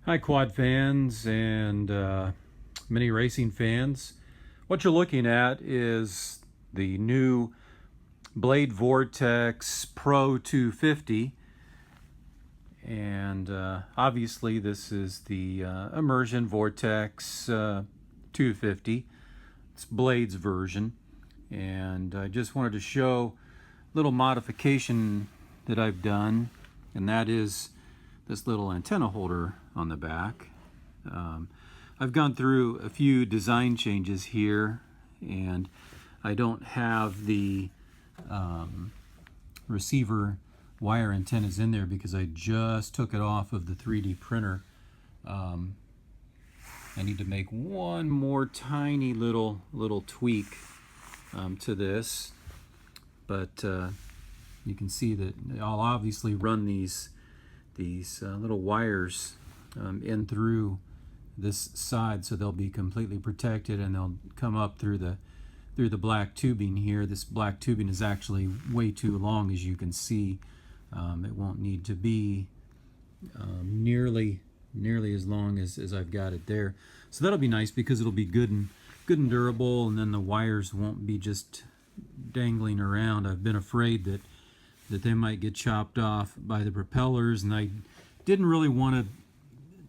Hi quad fans and mini racing fans. What you're looking at is the new Blade Vortex Pro 250, and obviously this is the Immersion Vortex 250. It's Blade's version, and I just wanted to show a little modification that I've done, and that is this little antenna holder on the back. I've gone through a few design changes here, and I don't have the receiver wire antennas in there because I just took it off of the 3D printer. I need to make one more tiny little tweak to this, but you can see that I'll obviously run these little wires in through this side, so they'll be completely protected, and they'll come up through the black tubing here. This black tubing is actually way too long, as you can see. It won't need to be nearly as long as I've got it there. So that'll be nice because it'll be good and durable, and then the wires won't be just dangling around. I've been afraid that they might get chopped off by the propellers, and I didn't really want to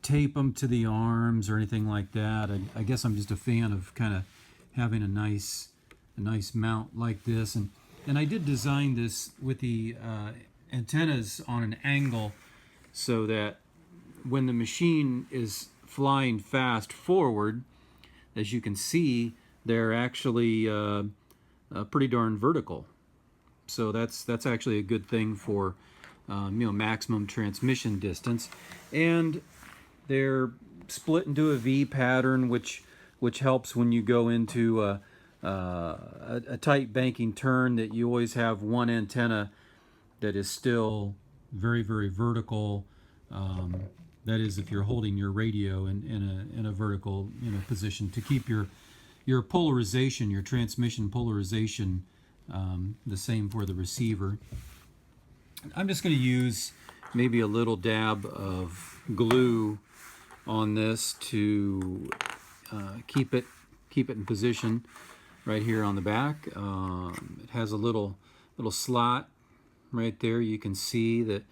tape them to the arms or anything like that. I guess I'm just a fan of kind of having a nice mount like this, and I did design this with the antennas on an angle so that when the machine is flying fast forward, as you can see, they're actually pretty darn vertical. So that's actually a good thing for maximum transmission distance, and they're split into a V pattern, which helps when you go into a tight banking turn, that you always have one antenna that is still very vertical. That is, if you're holding your radio in a vertical position, to keep your polarization, your transmission polarization, the same for the receiver. I'm just going to use maybe a little dab of glue on this to keep it in position right here on the back. It has a little slot right there. You can see that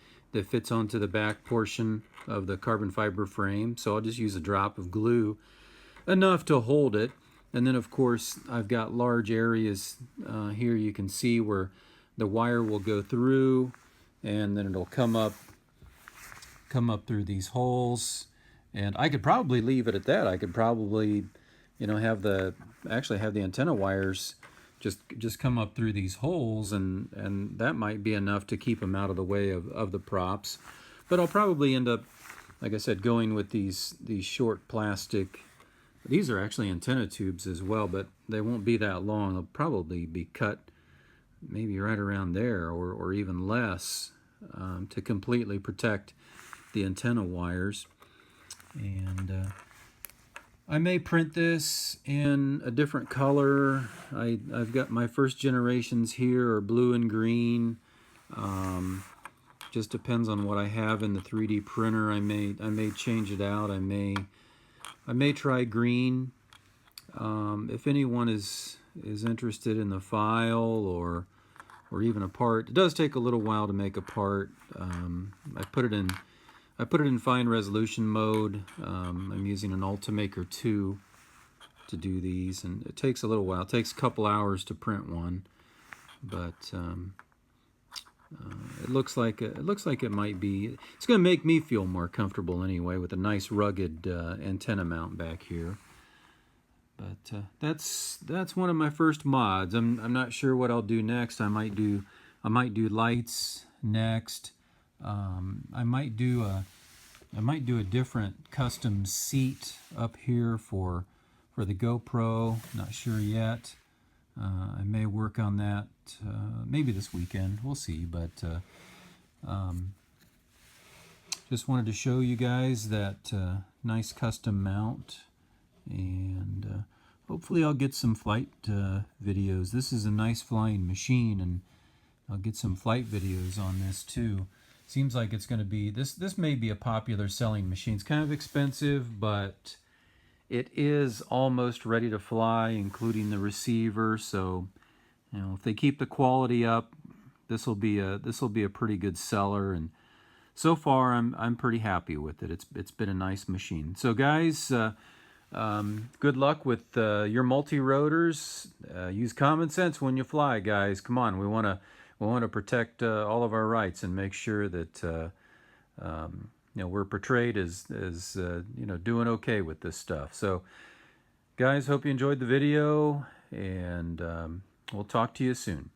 fits onto the back portion of the carbon fiber frame. So I'll just use a drop of glue, enough to hold it. And then, of course, I've got large areas here. You can see where the wire will go through, and then it'll come up through these holes. And I could probably leave it at that. I could probably, have the antenna wires just come up through these holes, and that might be enough to keep them out of the way of the props. But I'll probably end up, like I said, going with these short plastic. These are actually antenna tubes as well, but they won't be that long. They'll probably be cut maybe right around there, or even less, to completely protect the antenna wires. And I may print this in a different color. I've got my first generations here are blue and green. Just depends on what I have in the 3D printer. I may change it out. I may try green. If anyone is interested in the file or even a part, it does take a little while to make a part. I put it in fine resolution mode. I'm using an Ultimaker 2 to do these, and it takes a little while. It takes a couple hours to print one, but it looks like it might be. It's going to make me feel more comfortable anyway, with a nice rugged antenna mount back here. But that's one of my first mods. I'm not sure what I'll do next. I might do lights next. I might do a different custom seat up here for the GoPro. Not sure yet. I may work on that maybe this weekend. We'll see. But just wanted to show you guys that nice custom mount, and hopefully I'll get some flight videos. This is a nice flying machine, and I'll get some flight videos on this too. Seems like it's going to be, this may be a popular selling machine. It's kind of expensive, but it is almost ready to fly, including the receiver. So, you know, if they keep the quality up, this will be a pretty good seller. And so far, I'm pretty happy with it. It's been a nice machine. So, guys, good luck with your multi-rotors. Use common sense when you fly, guys. Come on, we want to protect all of our rights and make sure that you know, we're portrayed as you know, doing okay with this stuff. So, guys, hope you enjoyed the video, and we'll talk to you soon.